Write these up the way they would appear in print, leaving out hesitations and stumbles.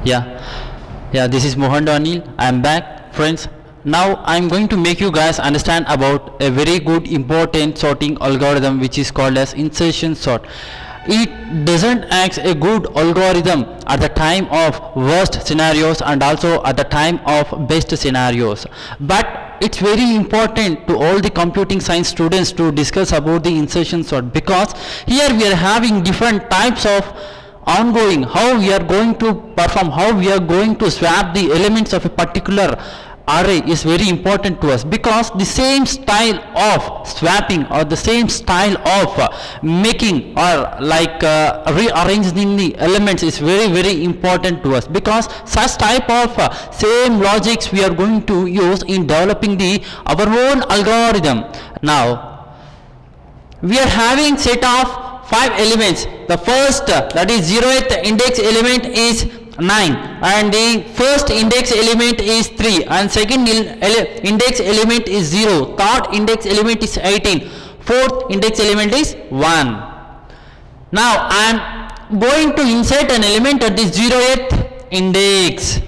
Yeah, this is Mohan Anil. I am back, friends. Now I am going to make you guys understand about a very good important sorting algorithm which is called as insertion sort. It doesn't act a good algorithm at the time of worst scenarios and also at the time of best scenarios, but it's very important to all the computing science students to discuss about the insertion sort, because here we are having different types of ongoing, how we are going to perform, how we are going to swap the elements of a particular array is very important to us, because the same style of swapping or the same style of making or like rearranging the elements is very important to us, because such type of same logics we are going to use in developing our own algorithm. Now we are having set of 5 elements. The first, that is 0th index element is 9, and the first index element is 3, and second index element is 0, third index element is 18, fourth index element is 1. Now I am going to insert an element at the 0th index,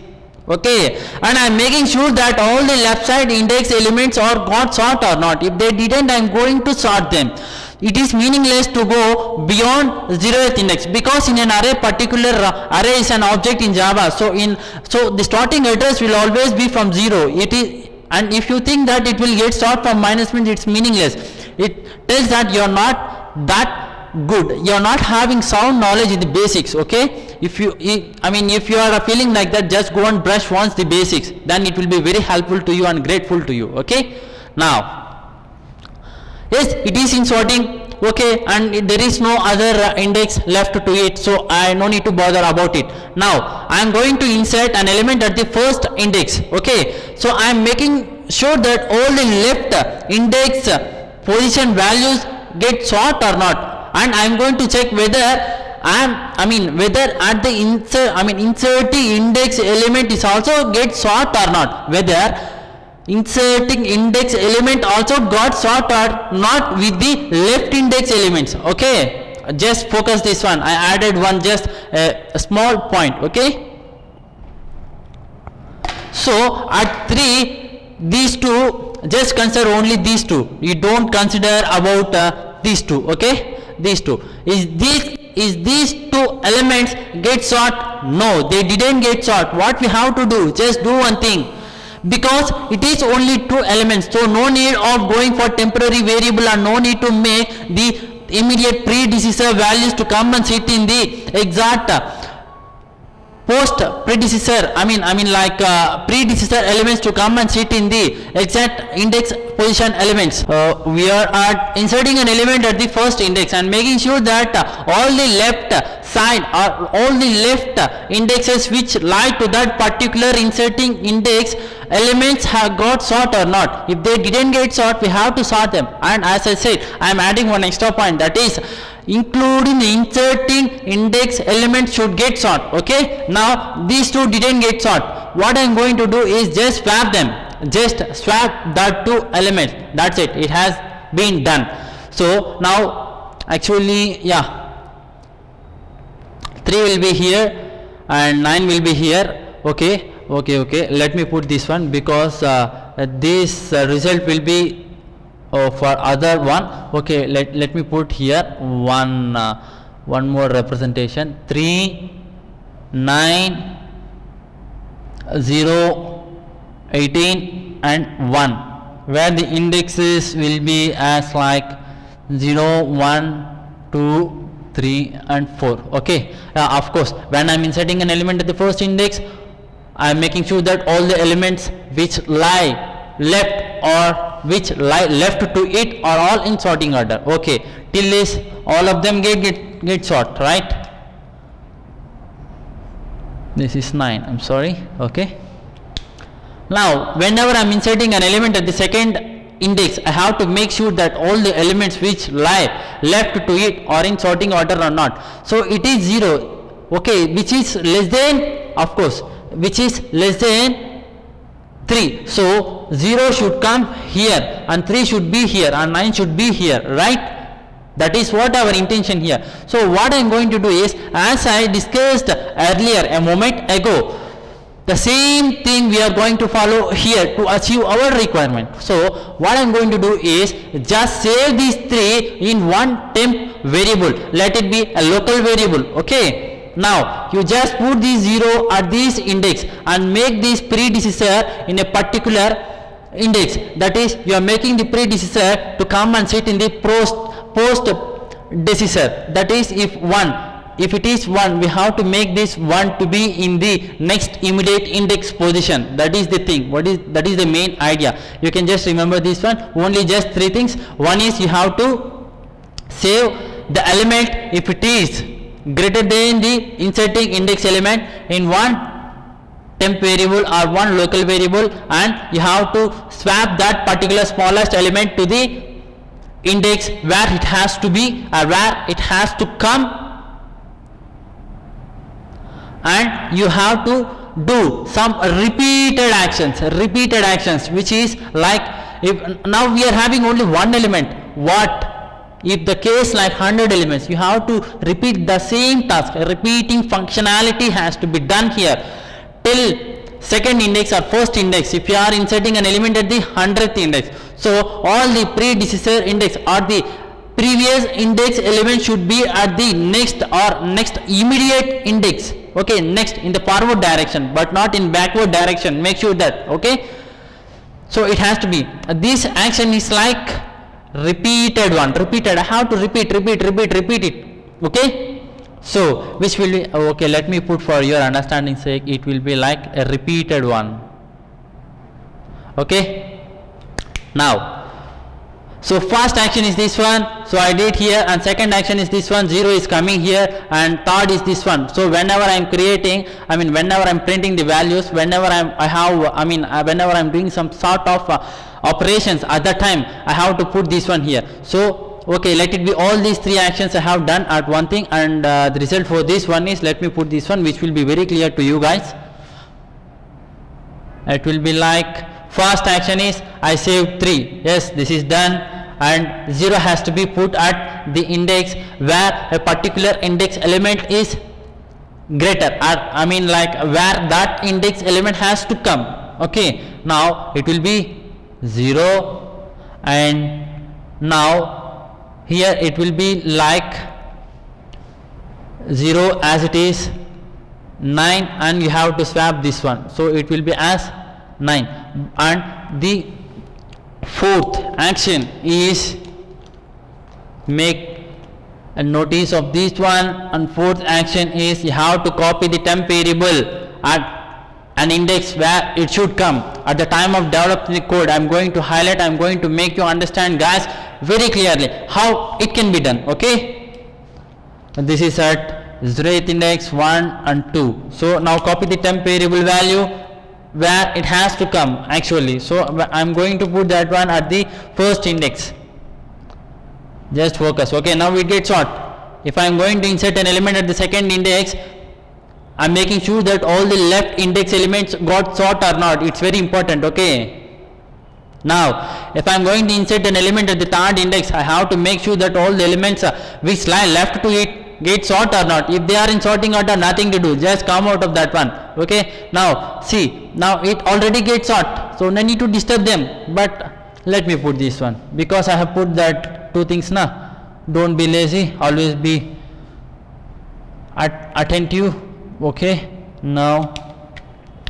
okay, and I am making sure that all the left side index elements are got sort or not. If they didn't, I am going to sort them. It is meaningless to go beyond 0th index, because in an array, particular array is an object in Java, so the starting address will always be from 0. It is, and if you think that it will get sort from minus, means it's meaningless. It tells that you are not that good, you are not having sound knowledge in the basics, okay. If you are feeling like that, just go and brush once the basics, then it will be very helpful to you and grateful to you, okay. Now yes, it is in sorting, okay, and there is no other index left to it, so I no need to bother about it. Now I am going to insert an element at the first index, okay. So I am making sure that all the left index position values get sort or not, and I am going to check whether whether at the inserting index element is also get sort or not, whether inserting index element also got sort or not with the left index elements, okay. Just focus this one, I added one, just a small point, okay. So at 3, these two, just consider only these two, you don't consider about these two, okay. These two, is these two elements get sort? No, they didn't get sort. What we have to do, just do one thing, because it is only 2 elements, so no need of going for temporary variable and no need to make the immediate predecessor values to come and sit in the exact post predecessor, predecessor elements to come and sit in the exact index position elements. We are inserting an element at the first index and making sure that all the left side or all the left indexes which lie to that particular inserting index elements have got sort or not. If they didn't get sort, we have to sort them, and as I said, I am adding one extra point, that is including the inserting index element should get sort, okay. Now these two didn't get sort. What I am going to do is just swap them, just swap that 2 elements, that's it, it has been done. So now actually, yeah, 3 will be here and 9 will be here, okay. Let me put this one, because this result will be for other one, okay. Let me put here one more representation, 3, 9, 0, 18 and 1, where the indexes will be as like 0, 1, 2, 3 and 4, okay. Of course, when I am inserting an element at the first index, I am making sure that all the elements which lie left or which lie left to it are all in sorting order, okay, till this all of them get sort, right. This is 9, I'm sorry, okay. Now whenever I am inserting an element at the second index, I have to make sure that all the elements which lie left to it are in sorting order or not. So it is 0, okay, which is less than, of course, which is less than 3. So 0 should come here and 3 should be here and 9 should be here, right? That is what our intention here. So what I am going to do is, as I discussed earlier a moment ago, the same thing we are going to follow here to achieve our requirement. So what I am going to do is just save these three in one temp variable. Let it be a local variable. Okay. Now you just put the 0 at this index and make this predecessor in a particular index. That is, you are making the predecessor to come and sit in the post decessor. That is, if it is 1, we have to make this 1 to be in the next immediate index position. That is the thing. That is the main idea. You can just remember this one. Only just three things. One is you have to save the element if it is greater than the inserting index element in one temp variable or one local variable, and you have to swap that particular smallest element to the index where it has to be or where it has to come, and you have to do some repeated actions, which is like, if now we are having only one element, what if the case like 100 elements, you have to repeat the same task. Repeating functionality has to be done here till second index or first index if you are inserting an element at the 100th index. So all the predecessor index or the previous index element should be at the next or next immediate index. Okay, next in the forward direction, but not in backward direction. Make sure that. Okay, so it has to be this action is like repeated one. I have to repeat it. Okay, so which will be okay, let me put for your understanding sake, it will be like a repeated one. Okay, now so first action is this one, so I did here, and second action is this one, 0 is coming here, and third is this one. So whenever I am creating, whenever I am printing the values, whenever whenever I am doing some sort of operations at that time, I have to put this one here. So okay, let it be all these three actions I have done at one thing, and the result for this one is, let me put this one which will be very clear to you guys. It will be like, first action is I saved 3, yes, this is done, and 0 has to be put at the index where a particular index element is greater, or where that index element has to come. Okay, now it will be 0, and now here it will be like 0 as it is 9, and you have to swap this one, so it will be as 9. And the fourth action is make a notice of this one, and fourth action is you have to copy the temp variable at an index where it should come. At the time of developing the code, I am going to highlight, I am going to make you understand guys very clearly how it can be done. Okay, this is at 0th index, 1 and 2. So now copy the temp variable value where it has to come actually. So I am going to put that one at the first index. Just focus. Okay, now it gets short. If I am going to insert an element at the second index, I am making sure that all the left index elements got sort or not. It's very important. Okay, now if I am going to insert an element at the third index, I have to make sure that all the elements which lie left to it get sort or not. If they are in sorting order, nothing to do, just come out of that one. Okay, now see, now it already gets sort, so no need to disturb them. But let me put this one because I have put that two things now. Don't be lazy, always be attentive. Okay, now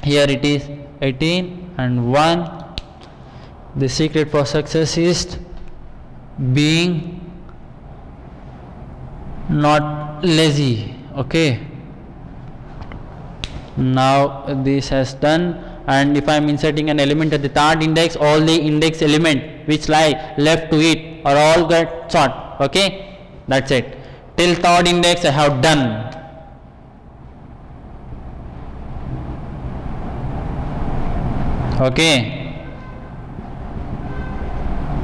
here it is 18 and 1. The secret for success is being not lazy. Okay, now this has done, and if I am inserting an element at the third index, all the index element which lie left to it are all get sort. Okay, that's it. Till third index I have done. Okay,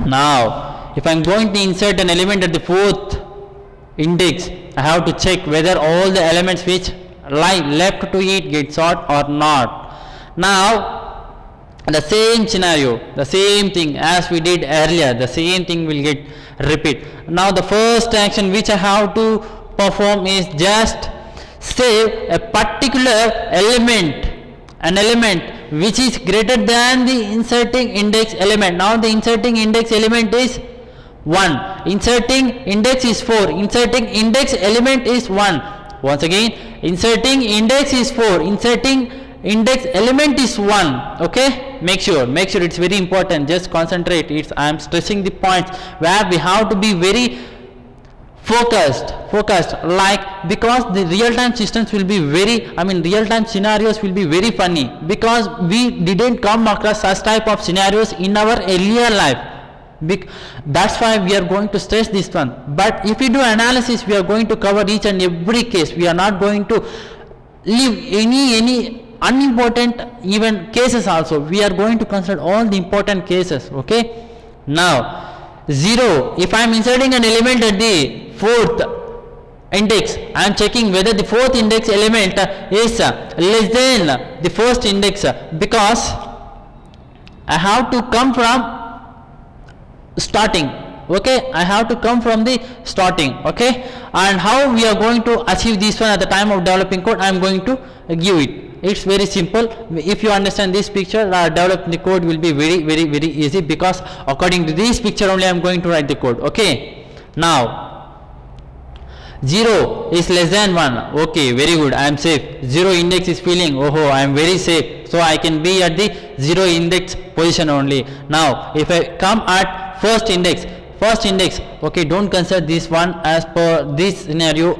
now if I am going to insert an element at the fourth index, I have to check whether all the elements which lie left to it get sort or not. Now the same scenario, the same thing as we did earlier, the same thing will get repeat. Now the first action which I have to perform is just save a particular element, an element which is greater than the inserting index element. Now the inserting index element is 1, inserting index is 4, inserting index element is 1. Once again, inserting index is 4, inserting index element is 1. Okay, make sure it's very important. Just concentrate. I am stressing the points where we have to be very focused, like, because the real time systems will be very, real time scenarios will be very funny, because we didn't come across such type of scenarios in our earlier life. That's why we are going to stress this one. But if we do analysis, we are going to cover each and every case. We are not going to leave any unimportant even cases also. We are going to consider all the important cases. Okay, now 0, if I am inserting an element at the 4th index, I am checking whether the 4th index element is less than the 1st index, because I have to come from starting. Okay, I have to come from the starting. Okay, and how we are going to achieve this one at the time of developing code, I am going to give it. It's very simple. If you understand this picture, developing the code will be very easy, because according to this picture only I am going to write the code. Okay, now 0 is less than 1. Okay, very good, I am safe. 0 index is feeling, oh, I am very safe, so I can be at the 0 index position only. Now if I come at first index, okay, don't consider this one. As per this scenario,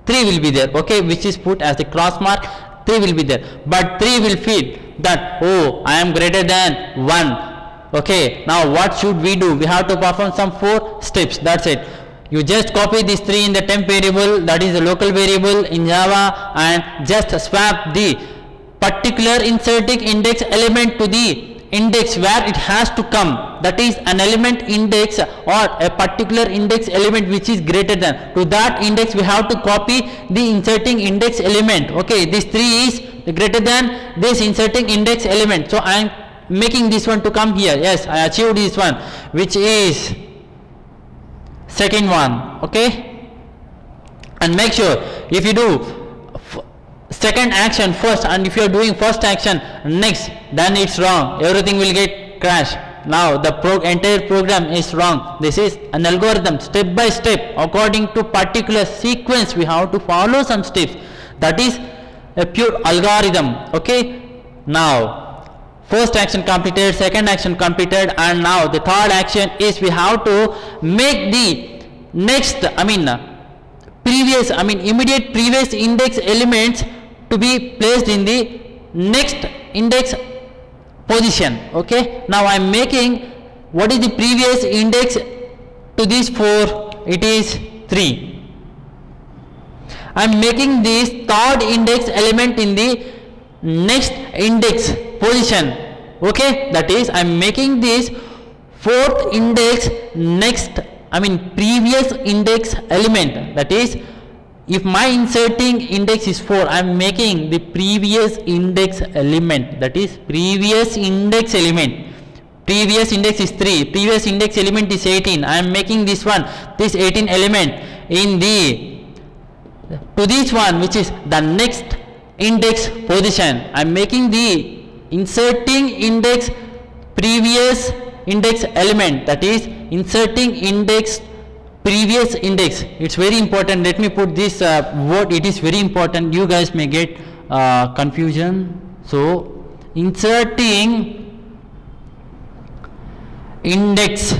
3 will be there, okay, which is put as the cross mark. 3 will be there, but 3 will feel that, oh, I am greater than 1. Okay, now what should we do? We have to perform some 4 steps. That's it. You just copy this 3 in the temp variable, that is the local variable in Java, and just swap the particular inserting index element to the index where it has to come, that is an element index or a particular index element which is greater than. To that index we have to copy the inserting index element. Okay, this 3 is greater than this inserting index element, so I am making this one to come here. Yes, I achieved this one, which is second one. Okay, and make sure if you do second action first, and if you are doing first action next, then it's wrong, everything will get crash. Now the entire program is wrong. This is an algorithm, step by step, according to particular sequence we have to follow some steps. That is a pure algorithm. Okay, now first action completed, second action completed, and now the third action is we have to make the next, immediate previous index elements to be placed in the next index position. Okay, now I am making, what is the previous index to this 4? It is 3. I am making this third index element in the next index position. Okay, that is I am making this 4th index previous index element. That is, if my inserting index is 4, I am making the previous index element, that is previous index element. Previous index is 3, previous index element is 18. I am making this 18 element in the to this one, which is the next index position. I am making the inserting index previous index element, that is inserting index previous index. It's very important. Let me put this word, it is very important, you guys may get confusion. So inserting index,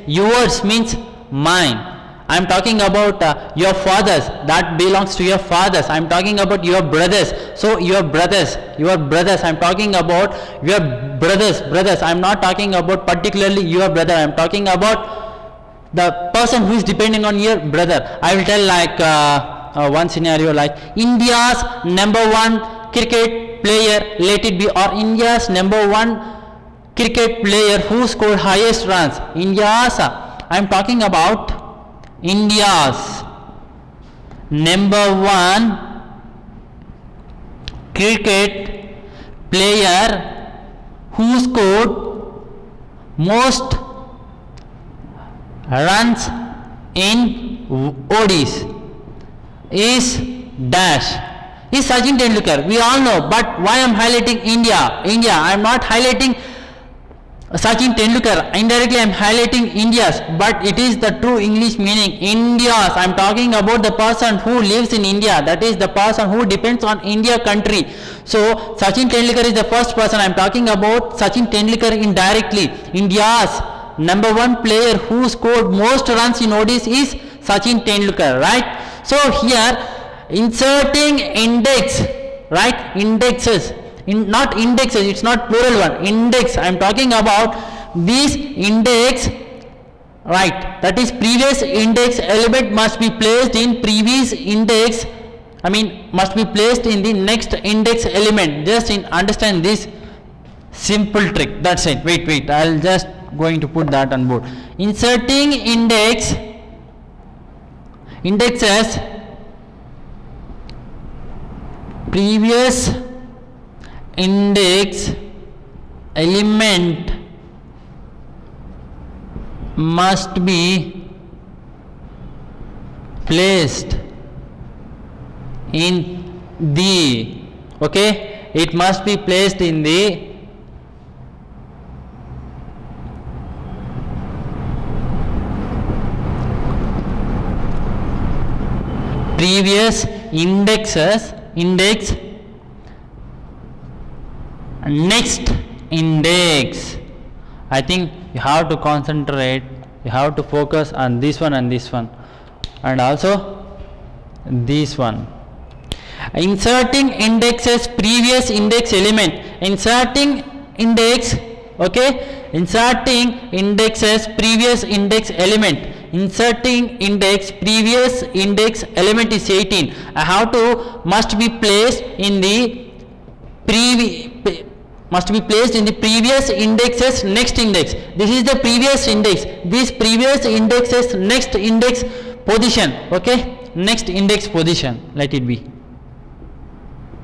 yours means mine. I am talking about your fathers, that belongs to your fathers. I am talking about your brothers, so your brothers, I am talking about your brothers. I am not talking about particularly your brother, I am talking about the person who is depending on your brother. I will tell like one scenario, like India's #1 cricket player, let it be, or India's #1 cricket player who scored highest runs. I am talking about India's #1 cricket player who scored most runs in ODIs is dash. Is Sachin Tendulkar. We all know, but why I am highlighting India? India. I am not highlighting Sachin Tendulkar. Indirectly I am highlighting India's, but it is the true English meaning. India's. I am talking about the person who lives in India. That is the person who depends on India country. So Sachin Tendulkar is the first person. I am talking about Sachin Tendulkar indirectly. India's number one player who scored most runs in ODIs is Sachin Tendulkar, right? So here inserting index, right? Indexes, not indexes, it's not plural one. Index, I am talking about this index, right? That is previous index element must be placed in previous index, must be placed in the next index element. Just understand this simple trick. That's it. Wait, I'll just going to put that on board. Inserting indexes previous index element must be placed in the, okay, it must be placed in the previous index next index. I think you have to concentrate, you have to focus on this one and this one, and also this one. Inserting indexes previous index element, inserting index, okay, inserting indexes previous index element, inserting index previous index element is 18. I have to must be placed in the previous indexes next index. This is the previous index, this previous indexes next index position, okay, next index position, let it be.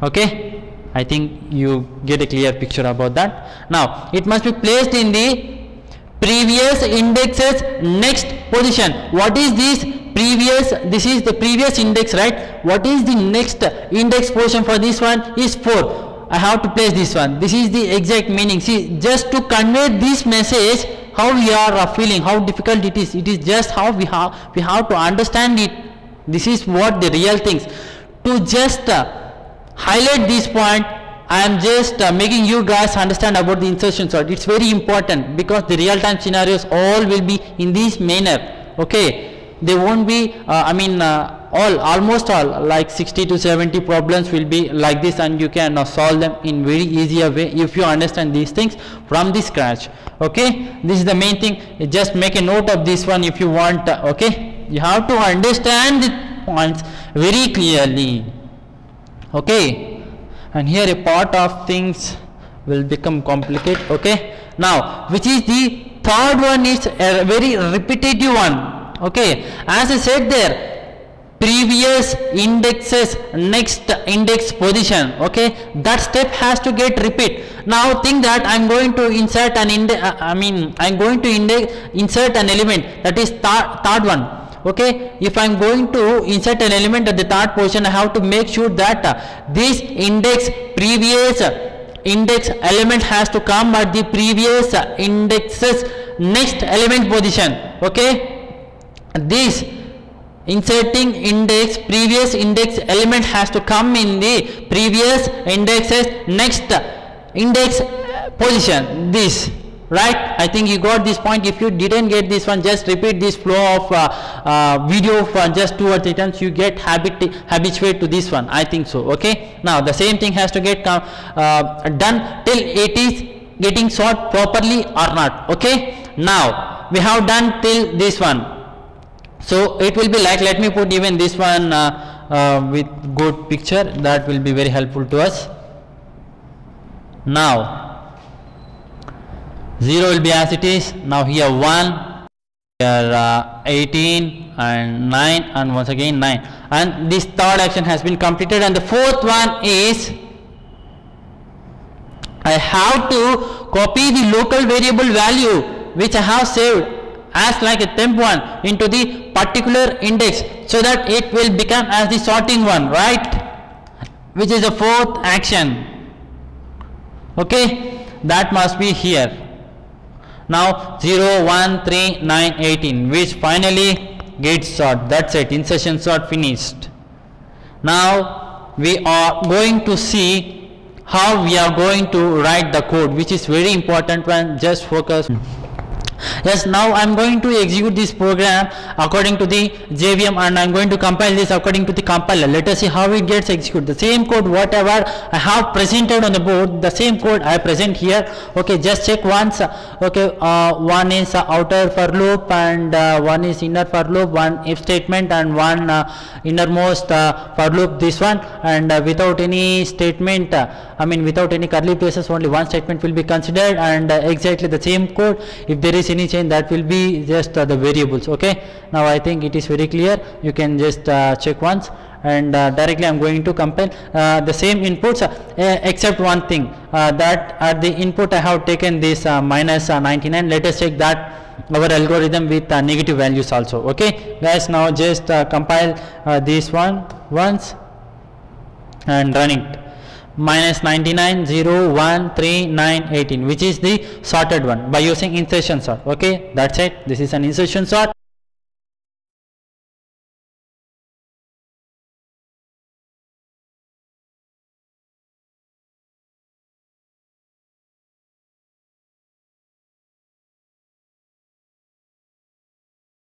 Okay, I think you get a clear picture about that. Now it must be placed in the previous indexes next position. What is this previous? This is the previous index, right? What is the next index position for this one? Is 4. I have to place this one. This is the exact meaning. See, just to convey this message, how we are feeling, how difficult it is. It is just how we have to understand it. This is what the real things. To just highlight this point, I am just making you guys understand about the insertion sort. It's very important because the real time scenarios all will be in this manner. Okay, they won't be almost all like 60 to 70 problems will be like this, and you can solve them in very easier way if you understand these things from the scratch. Okay, this is the main thing. Just make a note of this one if you want. Okay, you have to understand the points very clearly. Okay, and here a part of things will become complicated. Okay, now which is the third one is a very repetitive one. Okay, as I said there, previous indexes next index position. Okay, that step has to get repeat. Now think that I'm going to insert an insert an element, that is third one. Okay, if I'm going to insert an element at the third position, I have to make sure that this previous index element has to come at the previous index's next element position. Okay, this inserting index previous index element has to come in the previous index's next index position. This, right? I think you got this point. If you didn't get this one, just repeat this flow of video for just 2 or 3 times. You get habituate to this one. I think so. Okay, now the same thing has to get done till it is getting sorted properly or not. Okay, now we have done till this one. So it will be like, let me put even this one with good picture, that will be very helpful to us. Now 0 will be as it is. Now here 1, here 18 and 9, and once again 9, and this third action has been completed. And the fourth one is I have to copy the local variable value which I have saved as like a temp one into the particular index, so that it will become as the sorting one, right, which is the fourth action. Okay, that must be here. Now 0, 1, 3, 9, 18, which finally gets sort. That's it, insertion sort finished. Now we are going to see how we are going to write the code, which is very important one. Just focus. Yes, now I am going to execute this program according to the JVM, and I am going to compile this according to the compiler. Let us see how it gets executed. The same code whatever I have presented on the board, the same code I present here. Okay, just check once. Okay, one is outer for loop, and one is inner for loop, one if statement, and one innermost for loop, this one, and without any statement, I mean without any curly braces, only one statement will be considered, and exactly the same code. If there is any change, that will be just the variables. Okay, now I think it is very clear. You can just check once, and directly I am going to compile the same inputs, except one thing, that at the input I have taken this minus 99. Let us check that our algorithm with negative values also. Okay guys, now just compile this one once and run it. Minus 99, 0, 1, 3, 9, 18, which is the sorted one by using insertion sort. Okay, that's it. This is an insertion sort.